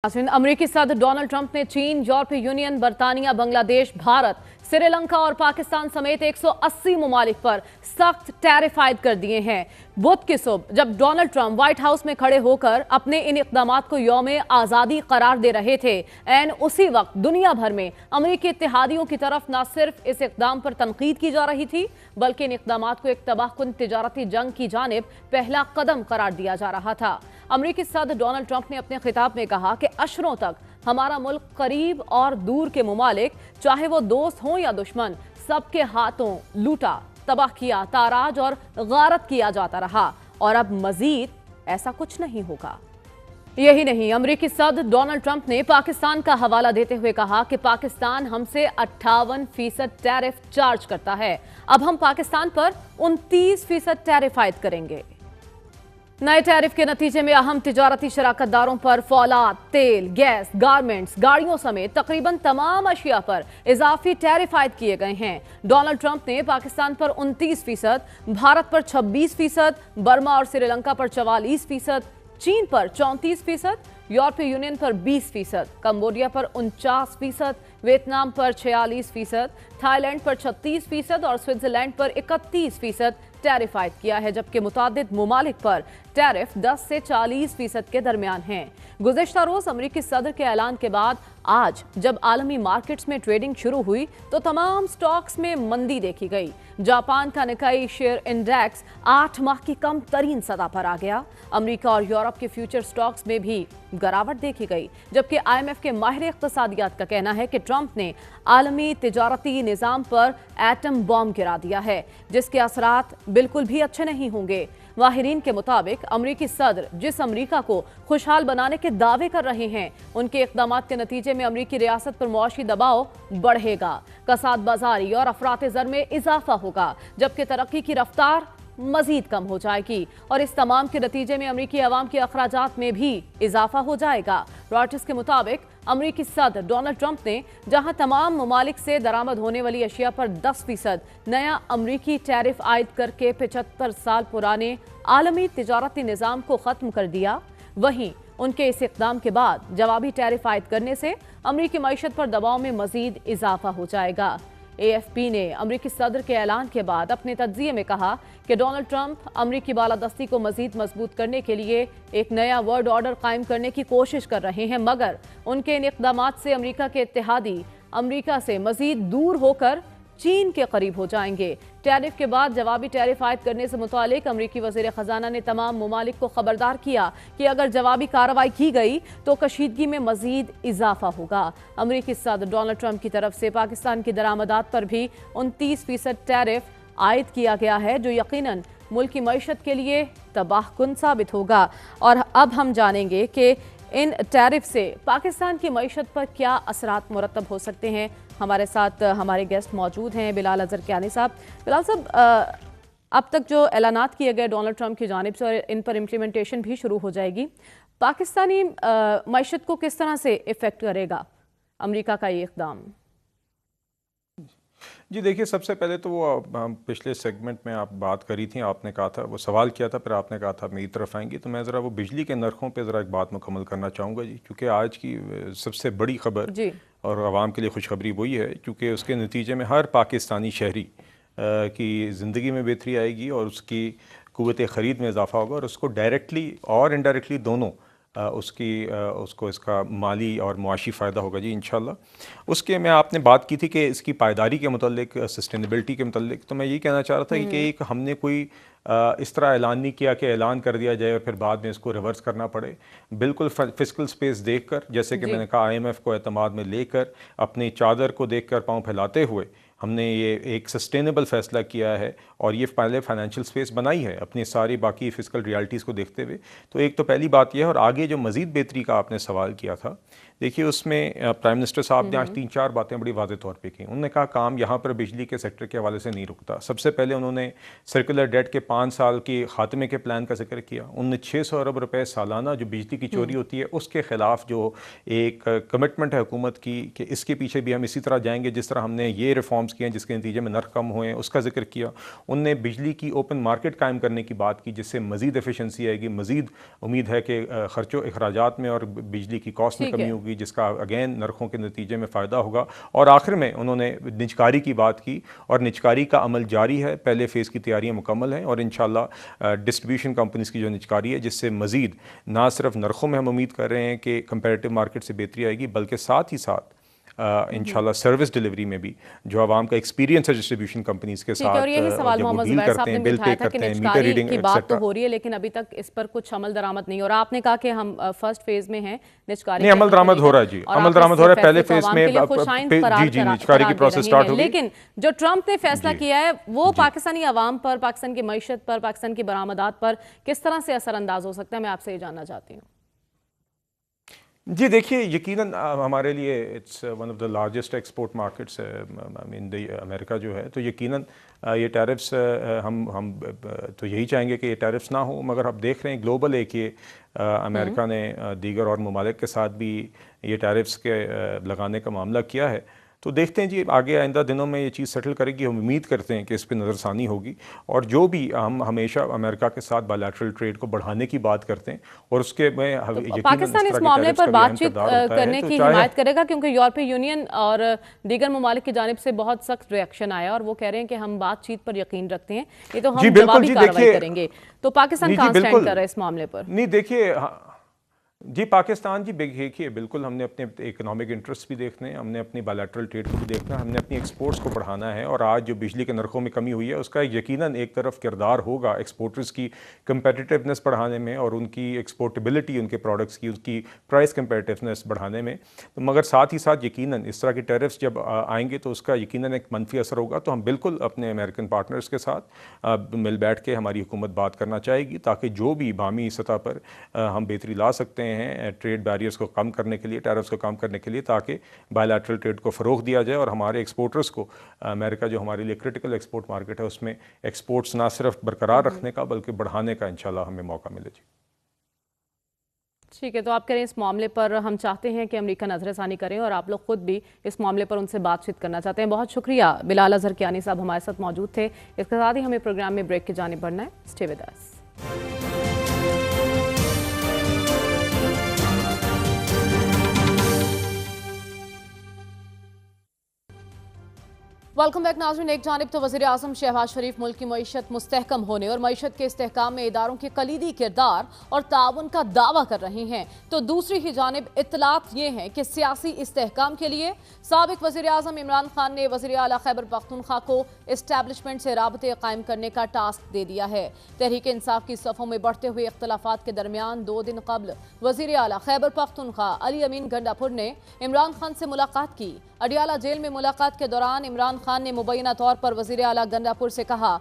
अमेरिकी सदर Donald Trump ने चीन, यूरोपीय यूनियन, बर्तानिया, बांग्लादेश, भारत, श्रीलंका और पाकिस्तान समेत 180 ममालिक पर सख्त टैरिफ आयद कर दिए हैं। बुध की सुबह जब डोनाल्ड ट्रंप व्हाइट हाउस में खड़े होकर अपने इन इकदामात को यौम आज़ादी करार दे रहे थे, एन उसी वक्त दुनिया भर में अमेरिकी इत्तेहादियों की तरफ न सिर्फ इस इकदाम पर तनकीद की जा रही थी, बल्कि इन इकदामात को एक तबाहकुन तिजारती जंग की जानिब पहला कदम करार दिया जा रहा था। अमेरिकी सदर डोनाल्ड ट्रंप ने अपने खिताब में कहा कि अशरों तक हमारा मुल्क करीब और दूर के ममालिक, चाहे वो दोस्त हों या दुश्मन, सबके हाथों लूटा, तबाह किया, ताराज और गारत किया जाता रहा और अब मजीद ऐसा कुछ नहीं होगा। यही नहीं, अमेरिकी सदर डोनाल्ड ट्रंप ने पाकिस्तान का हवाला देते हुए कहा कि पाकिस्तान हमसे 58% टैरिफ चार्ज करता है। अब हम पाकिस्तान पर 29% टैरिफ आयद करेंगे। नए टैरिफ के नतीजे में अहम तिजारती शराकतदारों पर फौलाद, तेल, गैस, गारमेंट्स, गाड़ियों समेत तकरीबन तमाम अशिया पर इजाफी टैरिफ आयद किए गए हैं। डोनाल्ड ट्रंप ने पाकिस्तान पर 29%, भारत पर 26%, बर्मा और श्रीलंका पर 44%, चीन पर 34%, यूरोपीय यूनियन पर 20%, कंबोडिया पर 49%, वियतनाम पर 46%, थाईलैंड पर 36% और स्विट्जरलैंड पर 31% टैरिफ आयद किया है, जबकि मुतादिद ममालिक पर टैरिफ 10 से 40% के दरमियान हैं। गुज़िश्ता रोज अमेरिकी सदर के ऐलान के बाद आज जब आलमी मार्केट्स में ट्रेडिंग शुरू हुई तो तमाम स्टॉक्स में मंदी देखी गई। जापान का निकाई शेयर इंडेक्स 8 माह की कम तरीन सतह पर आ गया। अमेरिका और यूरोप के फ्यूचर स्टॉक्स में भी गिरावट देखी गई, जबकि IMF के माहिर इक़्तिसादियात का कहना है कि ट्रंप ने आलमी तिजारती निज़ाम पर एटम बॉम्ब गिरा दिया है, जिसके असरात बिल्कुल भी अच्छे नहीं होंगे। माहिरीन के मुताबिक अमेरिकी सदर जिस अमेरिका को खुशहाल बनाने के दावे कर रहे हैं, उनके इक़दामात के नतीजे में अमेरिकी रियासत पर मुआशी दबाव बढ़ेगा, कसाद बाजारी और अफरात ज़र में इजाफा होगा, जबकि तरक्की की रफ्तार मजीद कम हो जाएगी और इस तमाम के नतीजे में अमेरिकी अवाम के अखराजात में भी इजाफा हो जाएगा। रॉयटर्स के मुताबिक अमेरिकी सदर डोनाल्ड ट्रंप ने जहां तमाम ममालिक से दरामद होने वाली अशिया पर 10% नया अमेरिकी टैरिफ आयद करके 75 साल पुराने आलमी तिजारती निज़ाम को ख़त्म कर दिया, वहीं उनके इस इक़दाम के बाद जवाबी टैरिफ आयद करने से अमेरिकी मईशत पर दबाव में मजीद इजाफा हो जाएगा। AFP ने अमेरिकी सदर के ऐलान के बाद अपने तज्ज़िये में कहा कि डोनाल्ड ट्रंप अमेरिकी बालादस्ती को मजीद मजबूत करने के लिए एक नया वर्ल्ड ऑर्डर कायम करने की कोशिश कर रहे हैं, मगर उनके इन इक़दामात से अमेरिका के इत्तेहादी अमेरिका से मजीद दूर होकर चीन के करीब हो जाएंगे। टैरिफ के बाद जवाबी टैरिफ आयद करने से मुतालिक अमेरिकी वज़ीर ख़जाना ने तमाम ममालिक को खबरदार किया कि अगर जवाबी कार्रवाई की गई तो कशीदगी में मजीद इजाफा होगा। अमेरिकी सदर डोनाल्ड ट्रंप की तरफ से पाकिस्तान की दरामदात पर भी 29% टैरिफ आयद किया गया है, जो यकीनन मुल्क की मईशत के लिए तबाहकुन साबित होगा। और अब हम जानेंगे कि इन टैरिफ से पाकिस्तान की मईशत पर क्या असरात मुरतब हो सकते हैं। हमारे साथ हमारे गेस्ट मौजूद हैं, बिलाल अजहर कियानी साहब। बिलाल साहब, अब तक जो ऐलानात किए गए डोनाल्ड ट्रंप की जानिब से और इन पर इम्प्लीमेंटेशन भी शुरू हो जाएगी, पाकिस्तानी मईशत को किस तरह से इफ़ेक्ट करेगा अमेरिका का ये इक़दाम? जी देखिए, सबसे पहले तो वो पिछले सेगमेंट में आप बात करी थी, आपने कहा था, वो सवाल किया था, फिर आपने कहा था मेरी तरफ आएंगी, तो मैं ज़रा वो बिजली के नरखों पे ज़रा एक बात मुकम्मल करना चाहूँगा जी, क्योंकि आज की सबसे बड़ी खबर और आवाम के लिए खुशखबरी वही है, क्योंकि उसके नतीजे में हर पाकिस्तानी शहरी की ज़िंदगी में बेहतरी आएगी और उसकी क़ुव्वत ख़रीद में इजाफा होगा और उसको डायरेक्टली और इनडायरेक्टली दोनों उसको इसका माली और मुआशी फ़ायदा होगा जी इंशाल्लाह। उसके मैं आपने बात की थी कि इसकी पायदारी के मुतल्लिक, सस्टेनेबिलिटी के मुतल्लिक, तो मैं यही कहना चाह रहा था कि एक हमने कोई इस तरह ऐलान नहीं किया कि ऐलान कर दिया जाए और फिर बाद में इसको रिवर्स करना पड़े। बिल्कुल फिस्कल स्पेस देखकर, जैसे कि मैंने कहा, IMF को एतमाद में लेकर, अपनी चादर को देखकर पाँव फैलाते हुए हमने ये एक सस्टेनेबल फ़ैसला किया है और ये पहले फाइनेंशियल स्पेस बनाई है अपनी सारी बाकी फ़िस्कल रियलिटीज़ को देखते हुए। तो एक तो पहली बात यह है, और आगे जो मज़ीद बेहतरी का आपने सवाल किया था, देखिए उसमें प्राइम मिनिस्टर साहब ने आज 3-4 बातें बड़ी वाज़ेह तौर पे की। उन्होंने कहा काम यहाँ पर बिजली के सेक्टर के हवाले से नहीं रुकता। सबसे पहले उन्होंने सर्कुलर डेट के 5 साल की खात्मे के प्लान का जिक्र किया। उन्होंने 600 अरब रुपये सालाना जो बिजली की चोरी होती है उसके ख़िलाफ़ जो एक कमिटमेंट है हुकूमत की कि इसके पीछे भी हम इसी तरह जाएंगे जिस तरह हमने ये रिफॉर्म रिफॉर्म्स किए हैं जिसके नतीजे में नर्ख कम हुए हैं, उसका जिक्र किया। उनने बिजली की ओपन मार्केट कायम करने की बात की जिससे मज़ीद एफिशिएंसी आएगी, मज़ीद उम्मीद है कि खर्चों अखराजात में और बिजली की कॉस्ट में कमी होगी जिसका अगेन नरखों के नतीजे में फ़ायदा होगा। और आखिर में उन्होंने निजकारी की बात की और निजकारी का अमल जारी है, पहले फ़ेज़ की तैयारियाँ मुकम्मल हैं और इंशाल्लाह डिस्ट्रीब्यूशन कंपनीज़ की जो निजकारी है जिससे मज़ीद ना सिर्फ नरखों में हम उम्मीद कर रहे हैं कि कंपैरेटिव मार्केट से बेहतरी आएगी बल्कि साथ ही साथ इंशाल्लाह सर्विस डिलीवरी में भी जो आवाम का एक्सपीरियंस है डिस्ट्रीब्यूशन कंपनीज के साथ और यही सवाल मोहम्मद डील करते हैं, बिल पे करते हैं, मीटर रीडिंग की बात तो हो रही है लेकिन अभी तक इस पर कुछ अमल दरामद नहीं हो रहा। आपने कहा कि हम फर्स्ट फेज में हैं, निजकारी नहीं अमल दरामद हो रहा है जी, अमल दरामद हो रहा है। पहले फेज में जी निजकारी की प्रोसेस स्टार्ट होगी। लेकिन जो ट्रंप ने फैसला किया है वो पाकिस्तानी अवाम पर, पाकिस्तान की मईशत पर, पाकिस्तान की बरामदात पर किस तरह से असरअंदाज हो सकता है, मैं आपसे ये जानना चाहती हूँ। जी देखिए, यकीनन हमारे लिए it's one of the largest export markets in the America जो है, तो यकीनन ये टैरिफ्स हम तो यही चाहेंगे कि ये टैरिफ्स ना हो, मगर आप देख रहे हैं ग्लोबल एक ये अमेरिका ने दीगर और ममालिक के साथ भी ये टैरिफ्स के लगाने का मामला किया है। तो देखते हैं जी आगे आइंदा दिनों में ये चीज़ सेटल करेगी। हम उम्मीद करते हैं कि इस पर नज़रसानी होगी और जो भी हम हमेशा अमेरिका के साथ बायलैटरल ट्रेड को बढ़ाने की बात करते हैं और उसके में पाकिस्तान इस मामले पर बातचीत करने की हिमायत करेगा क्योंकि यूरोपीय यूनियन और दीगर ममालिक की जानिब से बहुत सख्त रिएक्शन आया और वो कह रहे हैं कि हम बातचीत पर यकीन रखते हैं, ये तो हम जवाबी कार्रवाई करेंगे। तो पाकिस्तान कहाँ स्टैंड कर रहा है इस मामले पर? नहीं देखिए जी पाकिस्तान जी देखिए बिल्कुल हमने अपने इकोनॉमिक इंटरेस्ट भी देखने हैं, हमने अपनी बायलैटरल ट्रेड को भी देखना है, हमने अपनी एक्सपोर्ट्स को बढ़ाना है और आज जो बिजली के नरखों में कमी हुई है उसका यकीनन एक तरफ किरदार होगा एक्सपोर्टर्स की कंपेटिटिवनेस बढ़ाने में और उनकी एक्सपोर्टेबिलिटी उनके प्रोडक्ट्स की, उसकी प्राइस कंपेटिटिवनेस बढ़ाने में। तो मगर साथ ही साथ यकीनन इस तरह के टैरिफ्स जब आएंगे तो उसका यकीनन एक मनफी असर होगा। तो हम बिल्कुल अपने अमेरिकन पार्टनर्स के साथ मिल बैठ के हमारी हुकूमत बात करना चाहेगी ताकि जो भी बामी सतह पर हम बेहतरी ला सकते हैं ट्रेड बैरियर्स को कम करने के लिए, टैरिफ्स को कम करने के लिए, ताकि बायलैटरल ट्रेड को फ़रोग दिया जाए और हमारे एक्सपोर्टर्स को अमेरिका जो हमारे लिए क्रिटिकल एक्सपोर्ट मार्केट है उसमें एक्सपोर्ट्स ना सिर्फ बरकरार रखने का बल्कि बढ़ाने का इंशाल्लाह हमें मौका मिले। जी ठीक है, तो आप कह रहे हैं इस मामले पर हम चाहते हैं कि अमेरिका नजरसानी करें और आप लोग खुद भी इस मामले पर उनसे बातचीत करना चाहते हैं। बहुत शुक्रिया बिलाल अजहर कियानी साहब हमारे साथ मौजूद थे। इसके साथ ही हमें प्रोग्राम में ब्रेक की जानिब बढ़ना है। Stay with us. Welcome back नाज़रीन। एक जानिब तो वज़ीर आज़म शहबाज शरीफ मुल्क की मईशत मुस्तहकम होने और मईशत के इस्तेहकाम में इदारों के कलीदी किरदार और ताउन का दावा कर रहे हैं, तो दूसरी ही जानिब इत्तलात ये हैं कि सियासी इस्तेहकाम के लिए साबिक वज़ीर आज़म इमरान खान ने वज़ीर आला खैबर पख्तूनख्वा को इस्टेब्लिशमेंट से राबते कायम करने का टास्क दे दिया है। तहरीक इंसाफ की सफ़ों में बढ़ते हुए इख्तलाफात के दरमियान 2 दिन कबल वज़ीर आला खैबर पख्तूनख्वा अली अमीन गंडापुर ने इमरान खान से मुलाकात की। अडियाला जेल में मुलाकात के दौरान इमरान खान ने मुबैना तौर पर वज़ीर आला गंडापुर से कहा